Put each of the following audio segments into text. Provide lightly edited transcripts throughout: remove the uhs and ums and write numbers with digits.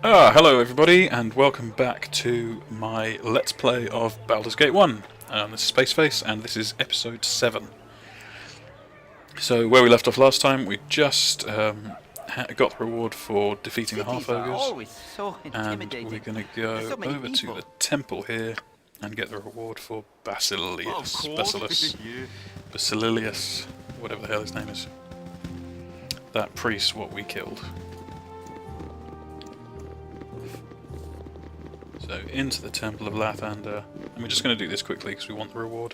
Hello everybody, and welcome back to my Let's Play of Baldur's Gate 1. This is Spaceface, and this is episode 7. So, where we left off last time, we just got the reward for defeating the half-ogres, and we're going to go over to the temple here and get the reward for Basilius, whatever the hell his name is. That priest what we killed. So into the Temple of Lathander, and we're just going to do this quickly because we want the reward.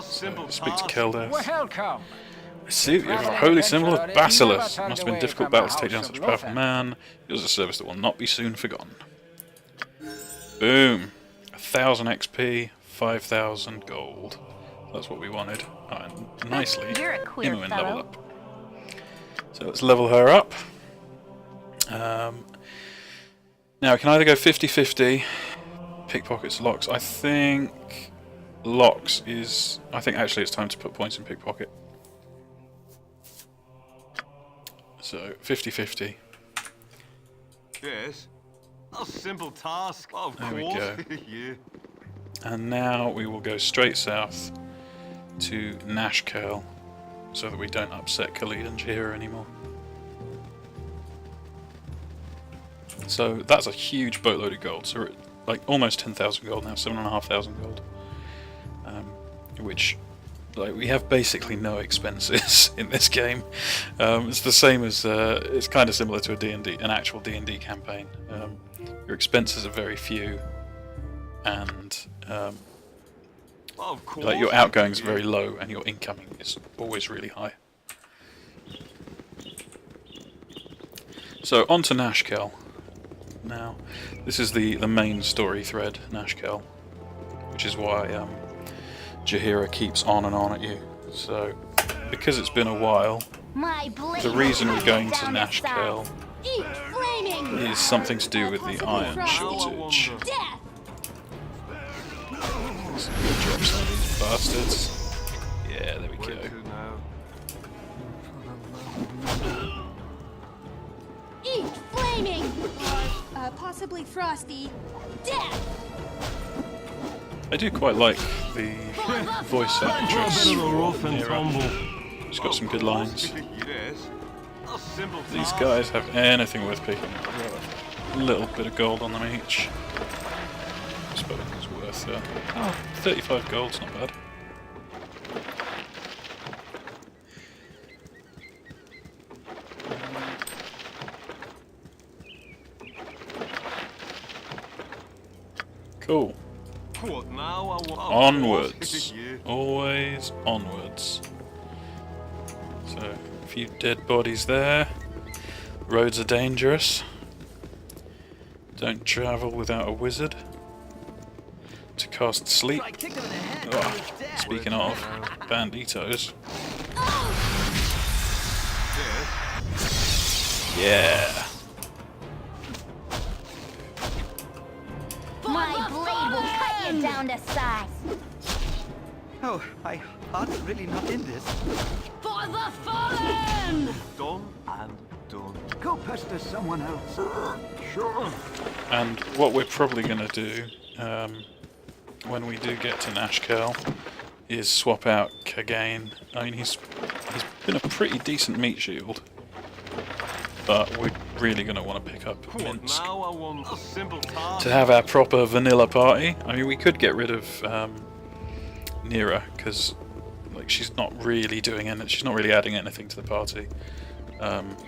So, speak to Keldas. Welcome. I see that you have a holy symbol of Basilius. It must have been a difficult battle to take down such a powerful man. Yours is a service that will not be soon forgotten. Boom! 1,000 XP, 5,000 gold. That's what we wanted. Oh, and nicely, Imoen leveled up. So let's level her up. Now I can either go 50-50, pickpockets, locks. I think locks is... I think actually it's time to put points in pickpocket. So 50-50. Yes. A simple task, of course. There we go. Yeah. And now we will go straight south to Nashkel, so that we don't upset Khalid and Jahira anymore. So that's a huge boatload of gold. So we're at like almost 10,000 gold now, 7,500 gold. Which, like, we have basically no expenses in this game. It's the same as it's kind of similar to a D&D, an actual D&D campaign. Your expenses are very few, and like your outgoings are very low, and your incoming is always really high. So on to Nashkel. Now, this is the main story thread, Nashkel, which is why Jahira keeps on and on at you. So, because it's been a while, the reason we're going to Nashkel is something to do with the iron shortage. So we'll drop some of these bastards. Yeah, there we go. Eat flaming! Or, possibly frosty. Death! I do quite like the voice actress for Nira. She's got some good lines. These guys have anything worth picking up. A little bit of gold on them each. I suppose it's worth 35 gold's not bad. Cool. Onwards. Always onwards. So, a few dead bodies there. Roads are dangerous. Don't travel without a wizard to cast sleep. Oh, speaking of, banditos. Yeah. My blade will cut you down to size. Oh, my heart's really not in this. For the fallen! Done and done. Go pester someone else. Sure. And what we're probably going to do when we do get to Nashkel is swap out Kagain. I mean, he's been a pretty decent meat shield, but we're really going to want to pick up Minsk Now I want a simple task. to have our proper vanilla party. I mean, we could get rid of Nira, because like she's not really doing anything. She's not really adding anything to the party.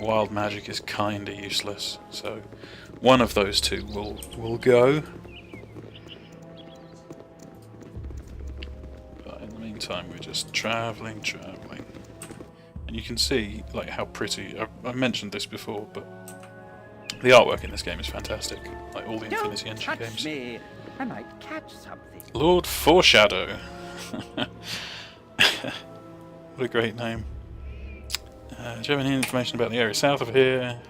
Wild magic is kinda useless, so one of those two will go. But in the meantime, we're just traveling, and you can see like how pretty. I mentioned this before, but the artwork in this game is fantastic. Like all the Infinity Engine games. Me. I might catch something. Lord Foreshadow. What a great name. Do you have any information about the area south of here?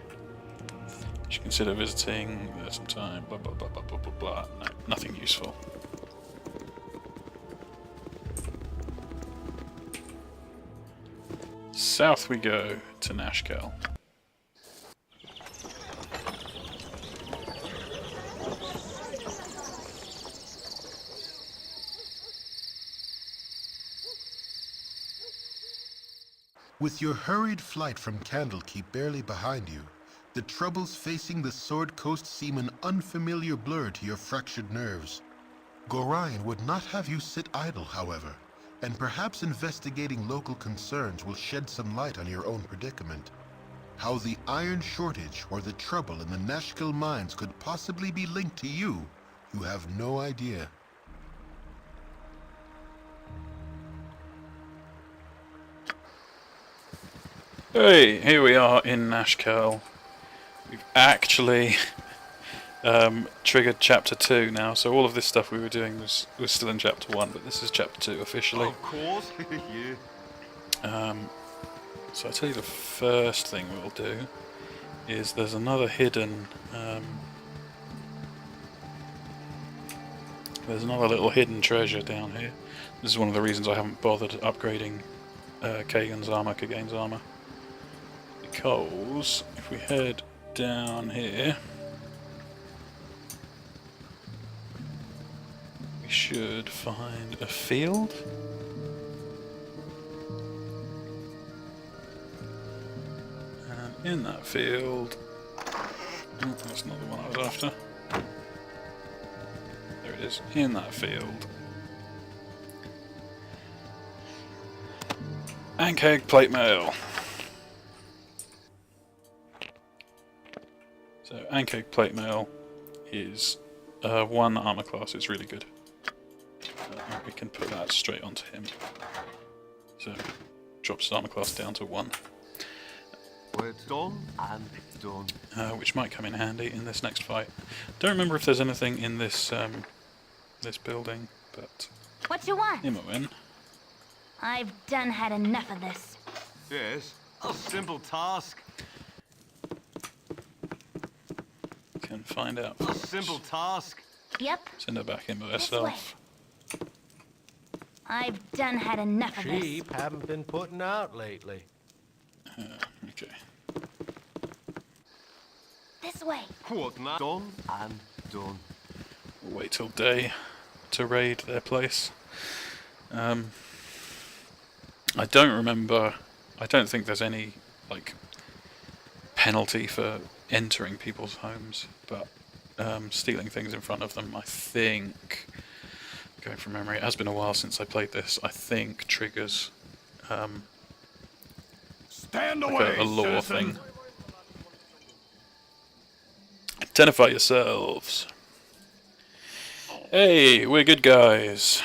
You should consider visiting there sometime. Blah blah blah blah blah blah blah. No, nothing useful. south we go to Nashkel. With your hurried flight from Candlekeep barely behind you, the troubles facing the Sword Coast seem an unfamiliar blur to your fractured nerves. Gorion would not have you sit idle, however, and perhaps investigating local concerns will shed some light on your own predicament. How the iron shortage or the trouble in the Nashkel mines could possibly be linked to you, you have no idea. Hey, here we are in Nashkel. We've actually triggered Chapter 2 now, so all of this stuff we were doing was still in Chapter 1, but this is Chapter 2 officially. Of course. Yeah. So I'll tell you the first thing we'll do is there's another hidden... there's another little hidden treasure down here. This is one of the reasons I haven't bothered upgrading Kagan's armor, Kagane's armor. Because if we head down here, we should find a field. And in that field, oh, that's not the one I was after. There it is. In that field, Ankeg plate mail. So Ankeg plate mail is 1 armor class. It's really good. We can put that straight onto him. So drops his armor class down to 1. We're done and done. Which might come in handy in this next fight. Don't remember if there's anything in this this building, but What you want? in a win. I've done had enough of this. Yes. A simple task. Can find out. A simple task. Yep, Send her back in by this way. herself. I've done had enough of this. Sheep haven't been putting out lately. Okay. This way. What now? Done and done. We'll wait till day to raid their place. I don't remember. I don't think there's any like penalty for entering people's homes, but stealing things in front of them, I think, going from memory, it has been a while since I played this, I think triggers Stand like away, a law citizen. thing. Identify yourselves. Hey, we're good guys.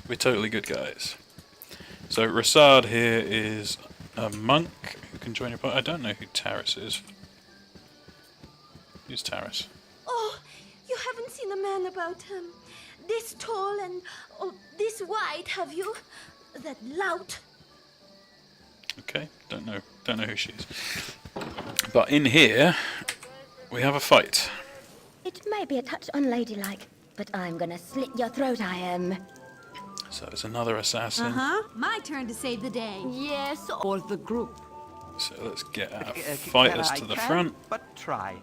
We're totally good guys. So Rasad here is a monk who can join your party. I don't know who Taris is. Who's Taris? Oh, you haven't seen a man about this tall and this wide, have you? That lout. Okay, don't know who she is. But in here, we have a fight. It may be a touch unladylike, but I'm gonna slit your throat, I am. So there's another assassin. Uh-huh. My turn to save the day. Yes, or the group. So let's get our Can fighters I to the can, front. But try.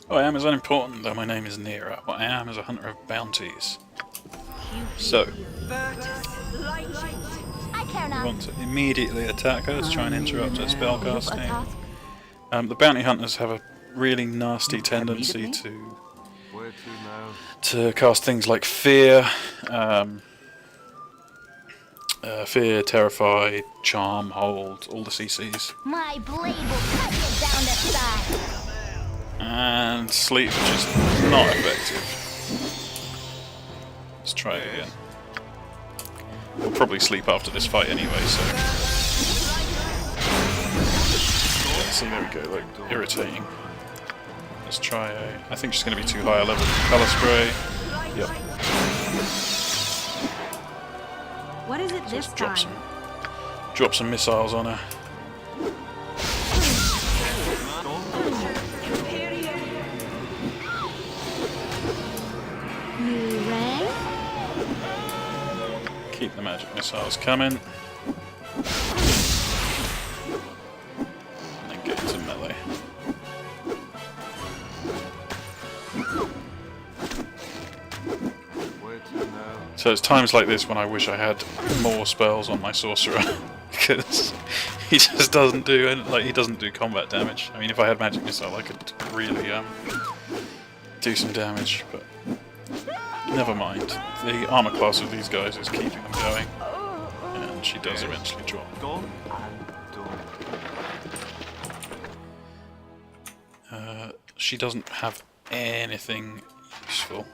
What I am is unimportant, though my name is Nera. What I am is a hunter of bounties. So, I care we not. want to immediately attack her to try and interrupt her A spellcasting. task? The bounty hunters have a really nasty tendency me? to Where to now? cast things like fear, fear, terrify, charm, hold, all the CCs, My blade will cut you down to size. and sleep, which is not effective. Let's try it again. We'll probably sleep after this fight anyway, so... Yeah, see, there we go, like, irritating. Let's try I think she's going to be too high a level for colour spray. Yep. What is it this Let's time? drop some missiles on her. You rang? Keep the magic missiles coming. And then get into melee. Where to now? So it's times like this when I wish I had more spells on my sorcerer, because he just doesn't do he doesn't do combat damage. I mean, if I had magic missile, I could really do some damage, but never mind. The armor class of these guys is keeping them going, and she does eventually drop. Done and done. She doesn't have anything useful.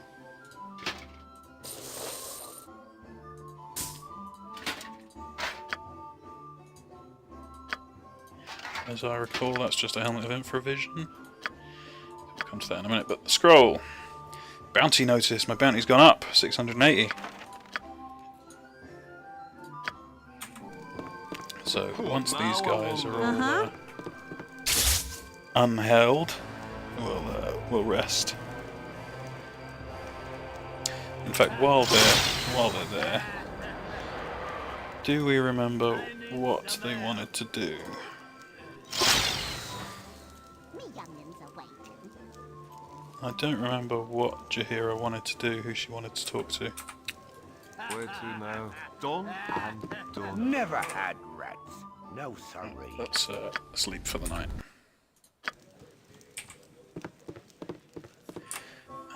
As I recall, that's just a helmet of infravision. We'll come to that in a minute. But the scroll. Bounty notice. My bounty's gone up. 680. So once these guys are all unheld, we'll rest. In fact, while they're there, do we remember what they wanted to do? I don't remember what Jaheira wanted to do, who she wanted to talk to. Where to now? Done and done. Never had rats. No sorry. Let's sleep for the night.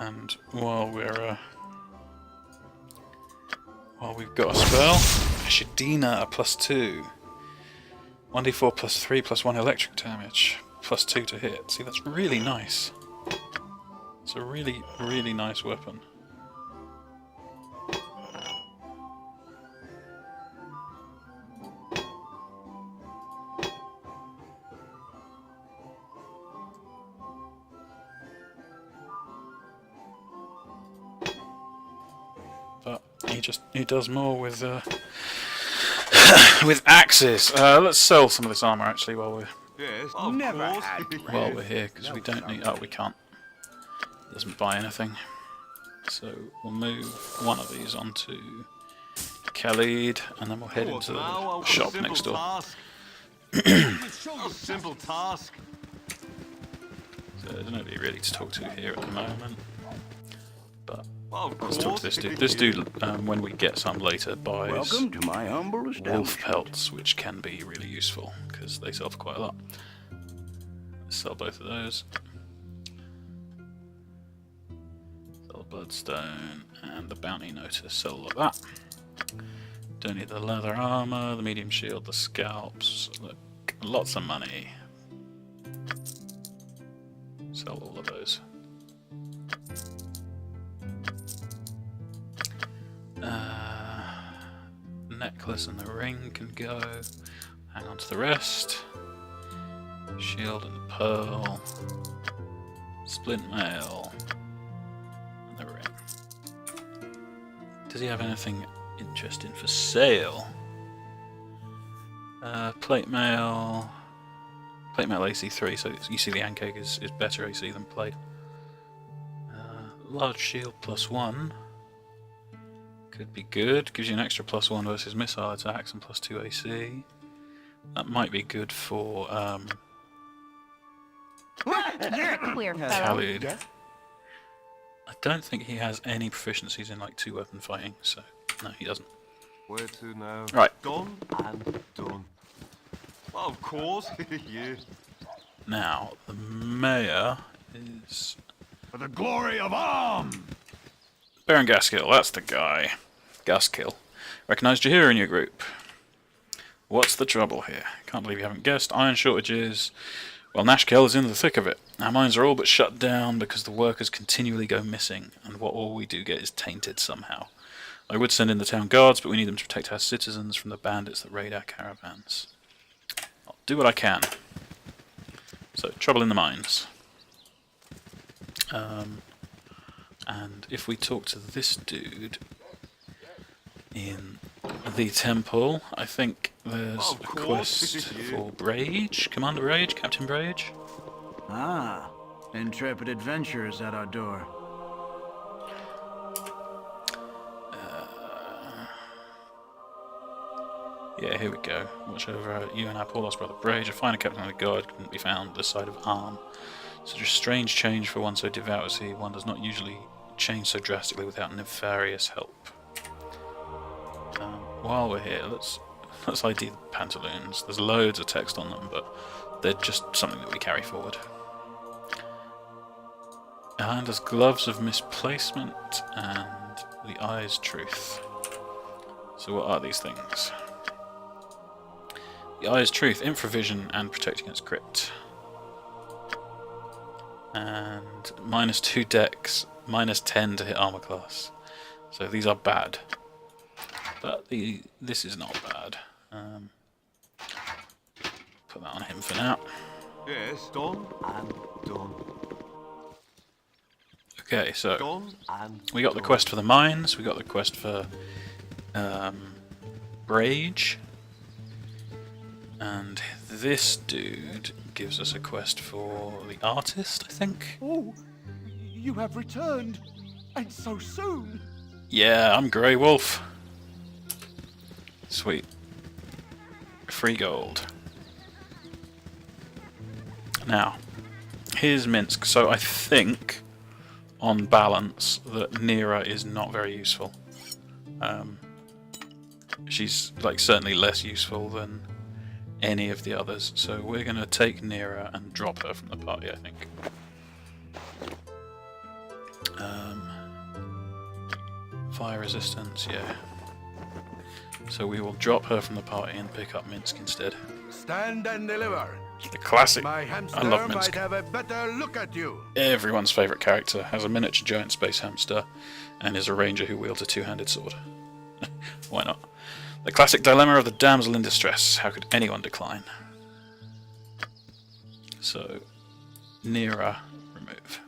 And while we've got a spell, Shadina a +2. 1d4 +3 +1 electric damage, +2 to hit. See, that's really nice. It's a really, really nice weapon. But he does more with with axes. Let's sell some of this armor actually while we're Yes, of Never course. had while we're here, because we don't need. Oh, we can't. Doesn't buy anything. So we'll move one of these onto Khalid, and then we'll head into the shop next door. Simple task. So there's nobody really to talk to here at the moment. But Of let's talk to this dude. This dude, when we get some later, buys Welcome to my humble wolf establishment. pelts, which can be really useful because they sell for quite a lot. Let's sell both of those. Sell bloodstone and the bounty notice. Sell all of that. Don't need the leather armor, the medium shield, the scalps. Look, lots of money. Sell all of those. Necklace and the ring can go. Hang on to the rest. Shield and the pearl. Splint mail. And the ring. Does he have anything interesting for sale? Plate mail. Plate mail AC3, so you see the Ankeg is better AC than plate. Large shield +1. Could be good. Gives you an extra +1 versus missile attacks and +2 AC. That might be good for Queer fellow. Khalid. I don't think he has any proficiencies in like 2-weapon fighting, so no, he doesn't. Where to now? Right. Done and done. Well, of course. Yeah. Now the mayor is For the glory of Arm! Baron Gaskill. That's the guy. Gaskill. Recognise Jaheira in your group. What's the trouble here? Can't believe you haven't guessed. Iron shortages. Well, Nashkel is in the thick of it. Our mines are all but shut down because the workers continually go missing, and what all we do get is tainted somehow. I would send in the town guards, but we need them to protect our citizens from the bandits that raid our caravans. I'll do what I can. So, trouble in the mines. And if we talk to this dude in the temple, I think there's Of a course. quest for Brage, Commander Brage, Captain Brage. Ah, intrepid adventurers at our door. Yeah, here we go. Watch over you and our poor lost brother Brage. A finer captain of the guard couldn't be found this side of Arm. Such a strange change for one so devout as he. One does not usually change so drastically without nefarious help. While we're here, let's ID the pantaloons. There's loads of text on them, but they're just something that we carry forward. And there's gloves of misplacement and the eye's truth. So what are these things? The eye's truth, infravision and protect against crit. And -2 dex, -10 to hit armor class. So these are bad. But this is not bad. Put that on him for now. Yes, done and done. Okay, so Done and we got the quest for the mines, we got the quest for Brage, and this dude gives us a quest for the artist, I think. Oh, you have returned, and so soon. Yeah, I'm Grey Wolf. Sweet. Free gold. Now, here's Minsk. So I think, on balance, that Nera is not very useful. She's like certainly less useful than any of the others. So we're going to take Nera and drop her from the party, I think. Fire resistance, yeah. So we will drop her from the party and pick up Minsk instead. Stand and deliver. The classic. My I hamster love might Minsk. have a better look at you. Everyone's favourite character, has a miniature giant space hamster, and is a ranger who wields a two-handed sword. Why not? The classic dilemma of the damsel in distress. How could anyone decline? So, Nera, remove.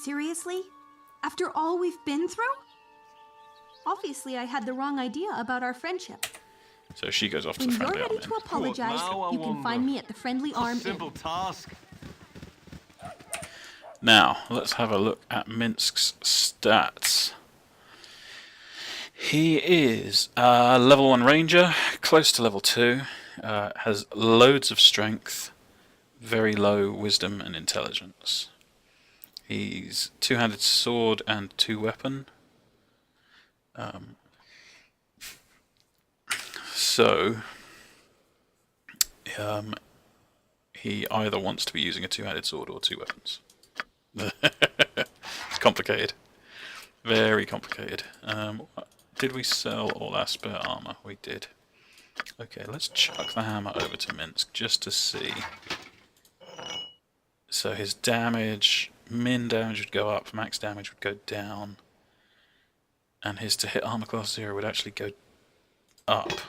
Seriously? After all we've been through? Obviously, I had the wrong idea about our friendship. So she goes off to When the you're friendly ready arm. to apologize, now I you can wonder. find me at the Friendly Arm Inn. Simple task. Now, let's have a look at Minsk's stats. He is a level 1 ranger, close to level 2, has loads of strength, very low wisdom and intelligence. He's two-handed sword and 2-weapon. He either wants to be using a two-handed sword or 2 weapons. It's complicated. Very complicated. Did we sell all our spare armor? We did. Okay, let's chuck the hammer over to Minsk just to see. So his damage, min damage would go up, max damage would go down. And his to hit armor class 0 would actually go up.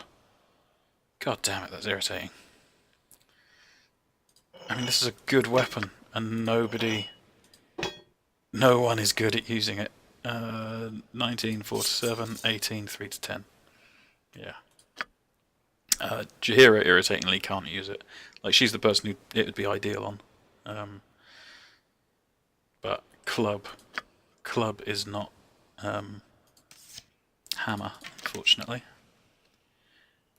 God damn it, that's irritating. I mean, this is a good weapon, and no one is good at using it. 19, 4 to 7, 18, 3 to 10. Yeah. Jaheira irritatingly can't use it. Like, she's the person who it would be ideal on. But Club is not hammer, unfortunately.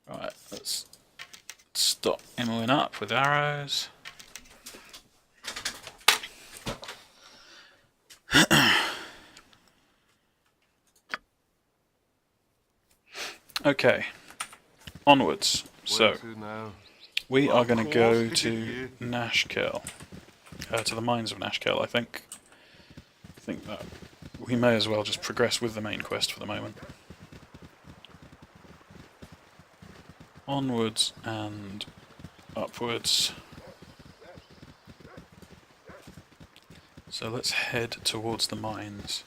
Right, let's stop immoing up with arrows. Okay, onwards. So, Where to now? we Well, are going to of go course, to Nashkel. To the mines of Nashkel, I think. I think that we may as well just progress with the main quest for the moment. Onwards and upwards. So let's head towards the mines.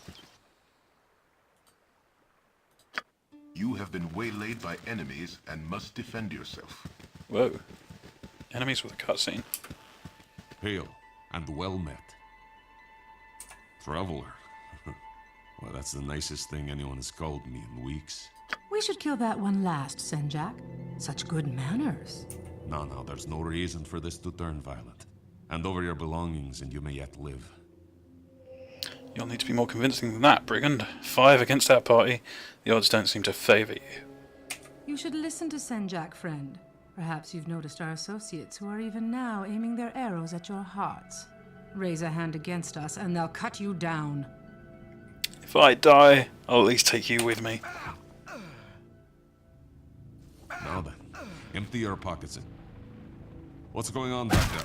You have been waylaid by enemies and must defend yourself. Whoa. Enemies with a cutscene. Hail, and well met. Traveler. Well, that's the nicest thing anyone has called me in weeks. We should kill that one last, Senjak. Such good manners. No, there's no reason for this to turn violent. Hand over your belongings and you may yet live. You'll need to be more convincing than that, Brigand. 5 against our party. The odds don't seem to favour you. You should listen to Senjak, friend. Perhaps you've noticed our associates who are even now aiming their arrows at your hearts. Raise a hand against us and they'll cut you down. If I die, I'll at least take you with me. Now then, empty your pockets. What's going on back there?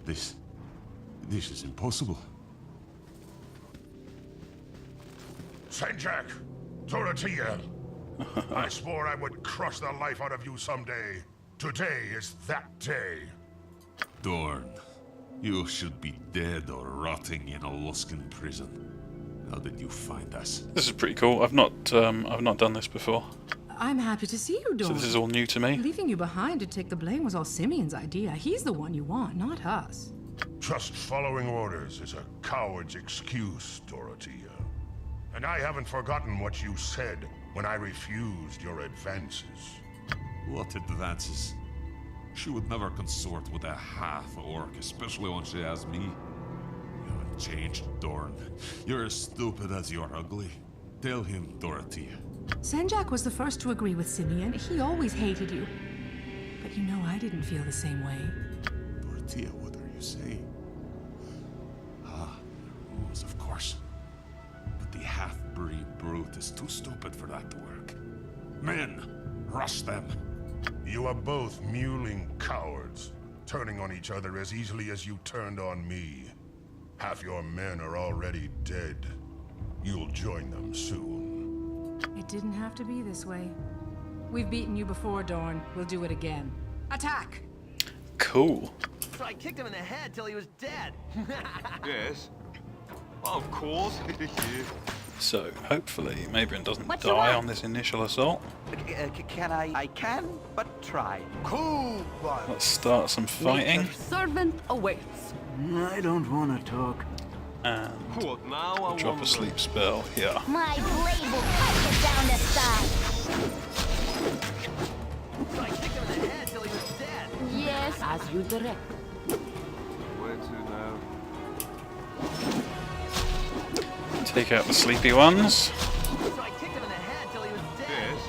This is impossible. Senjak, Dorothea, I swore I would crush the life out of you someday. Today is that day. Dorn, you should be dead or rotting in a Luskan prison. How did you find us? This is pretty cool. I've not done this before. I'm happy to see you, Dorn. So this is all new to me. Leaving you behind to take the blame was all Simeon's idea. He's the one you want, not us. Just following orders is a coward's excuse, Dorothea. And I haven't forgotten what you said when I refused your advances. What advances? She would never consort with a half-orc, especially when she has me. You haven't changed, Dorn. You're as stupid as you're ugly. Tell him, Dorothea. Senjak was the first to agree with Simeon. He always hated you. But you know I didn't feel the same way. Dorothea, what are you saying? Ah, rules, of course. But the half-breed brute is too stupid for that to work. Men, rush them. You are both mewling cowards, turning on each other as easily as you turned on me. Half your men are already dead. You'll join them soon. It didn't have to be this way. We've beaten you before, Dorn. We'll do it again. Attack! Cool. So I kicked him in the head till he was dead. Yes. Of course. So, hopefully, Mabrian doesn't What you die want? on this initial assault. Can I? I can, but try. Cool. Let's start some fighting. Your servant awaits. I don't want to talk. And What now? I drop a wonder? sleep spell here. My blade will cut you down to size. So I kicked him in the head till he was dead. Yes, as you direct. Where to now? Take out the sleepy ones. So I kicked him in the head till he was dead. Yes.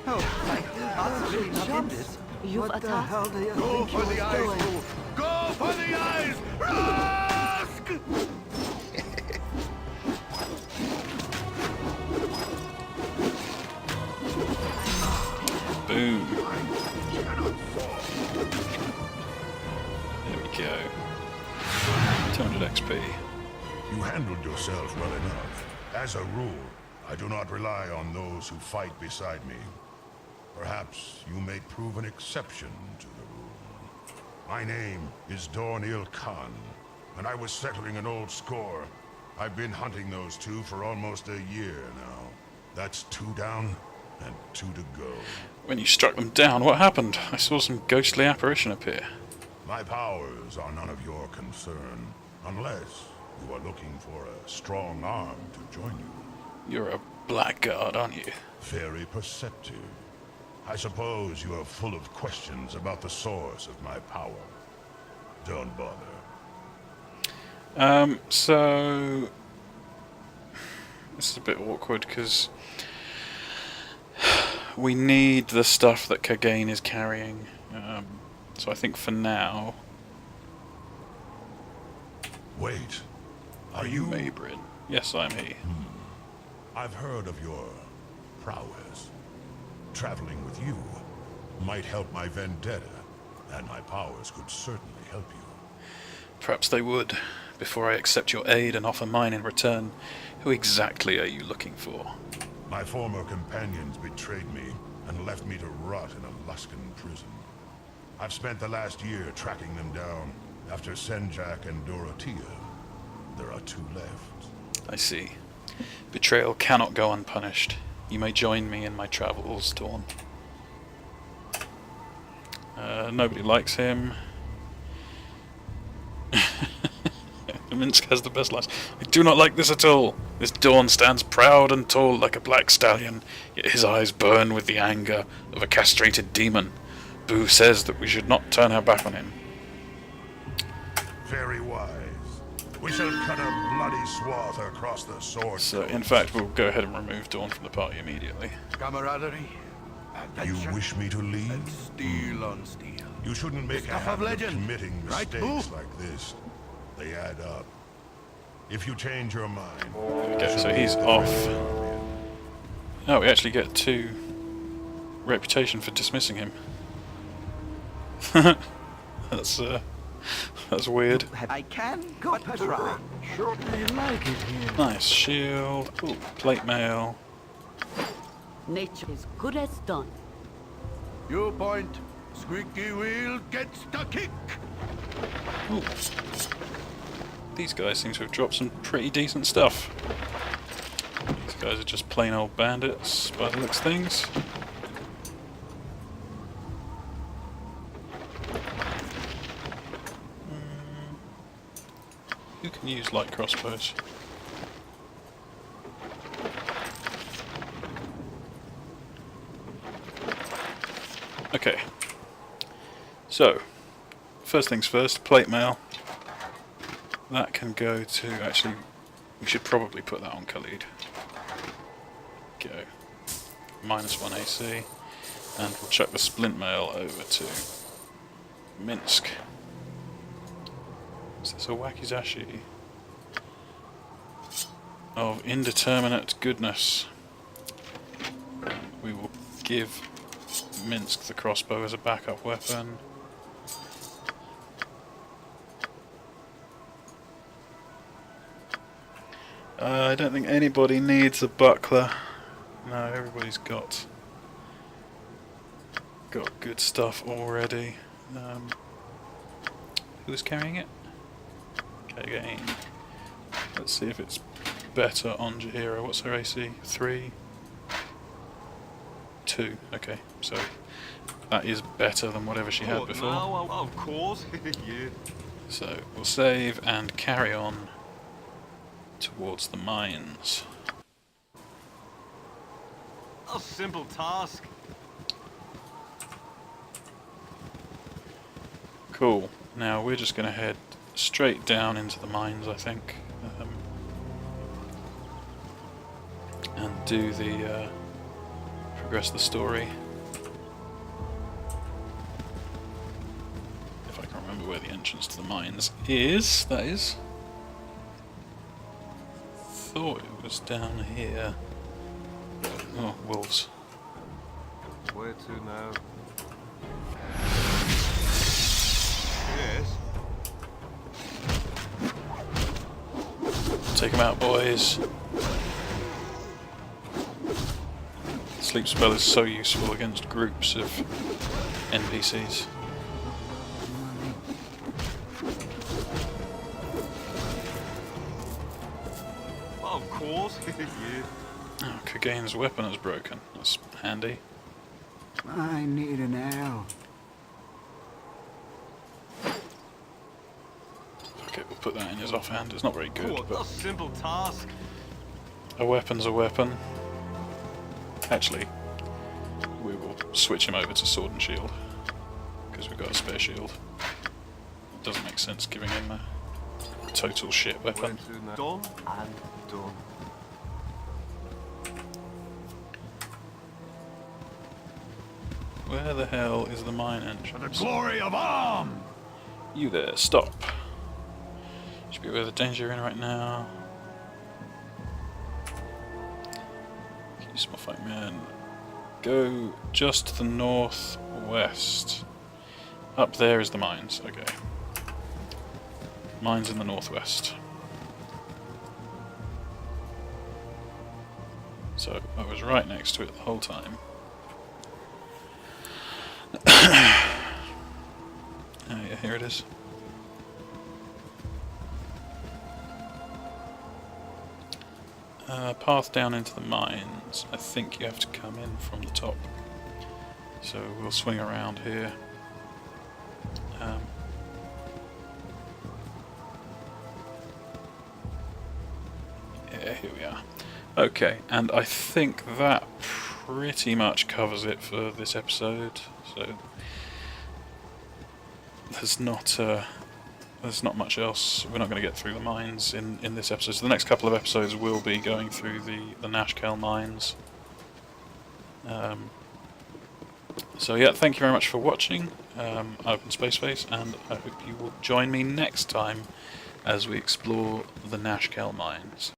Oh, my heart's really not in this. You've What the attacked. hell do you Go think for the you're eyes, doing? fool! Go for the eyes! Rusk! Boom. There we go. 200 XP. You handled yourself well enough. As a rule, I do not rely on those who fight beside me. Perhaps you may prove an exception to the rule. My name is Dornil Khan, and I was settling an old score. I've been hunting those two for almost a year now. That's 2 down and 2 to go. When you struck them down, what happened? I saw some ghostly apparition appear. My powers are none of your concern, unless you are looking for a strong arm to join you. You're a blackguard, aren't you? Very perceptive. I suppose you are full of questions about the source of my power. Don't bother. So this is a bit awkward because we need the stuff that Kagane is carrying. So I think for now. Wait. Are you Mabrian? Yes, I'm he. I've heard of your prowess. Traveling with you might help my vendetta, and my powers could certainly help you. Perhaps they would. Before I accept your aid and offer mine in return, who exactly are you looking for? My former companions betrayed me and left me to rot in a Luskan prison. I've spent the last year tracking them down. After Senjak and Dorothea, there are 2 left. I see. Betrayal cannot go unpunished. You may join me in my travels, Dawn. Nobody likes him. Minsk has the best lines. I do not like this at all. This Dawn stands proud and tall like a black stallion, yet his eyes burn with the anger of a castrated demon. Boo says that we should not turn our back on him. Very wise. We shall cut a bloody swath across the sword. So, in fact, we'll go ahead and remove Dawn from the party immediately. Camaraderie. You wish me to leave? And steel on steel. You shouldn't make a habit of committing mistakes like this. They add up. If you change your mind... Okay, so he's off. Oh, we actually get 2 reputation for dismissing him. That's weird. I can go try. Sure they like it here. Nice shield. Ooh, plate mail. Nature is good as done. You point. Squeaky wheel gets the kick. Ooh. These guys seem to have dropped some pretty decent stuff. These guys are just plain old bandits by the looks of things. Who can use light crossbows? Okay. So, first things first, plate mail. That can go to, actually, we should probably put that on Khalid. Go. -1 AC. And we'll chuck the splint mail over to Minsk. Is this a wakizashi of indeterminate goodness? We will give Minsk the crossbow as a backup weapon. I don't think anybody needs a buckler. No, everybody's got good stuff already. Who's carrying it? Okay, again. Let's see if it's better on Jaheira. What's her AC? 3? 2. Okay, so that is better than whatever she had before. No, of course. Yeah. So we'll save and carry on towards the mines. A simple task. Cool. Now we're just going to head straight down into the mines, I think, and do the progress the story. If I can remember where the entrance to the mines is, that is. Thought it was down here. Oh, wolves. Where to now? Yes. Take them out, boys. Sleep spell is so useful against groups of NPCs. Of course. Yeah. Oh, Kagane's weapon is broken. That's handy. I need an arrow. Okay, we'll put that in his offhand. It's not very good, A but simple task. a weapon's a weapon. Actually, we will switch him over to sword and shield because we've got a spare shield. It doesn't make sense giving him a total shit weapon. Done and done. Where the hell is the mine entrance? The glory of Arm! You there, stop. Should be where the danger you're in right now. Use my fight man. Go just to the northwest. Up there is the mines, okay. Mines in the northwest. So I was right next to it the whole time. Oh yeah, here it is. Path down into the mines. I think you have to come in from the top. So we'll swing around here. Yeah, here we are. Okay, and I think that pretty much covers it for this episode. So there's not there's not much else. We're not going to get through the mines in this episode. So the next couple of episodes will be going through the Nashkel mines. So yeah, thank you very much for watching. I've been Spaceface, and I hope you will join me next time as we explore the Nashkel mines.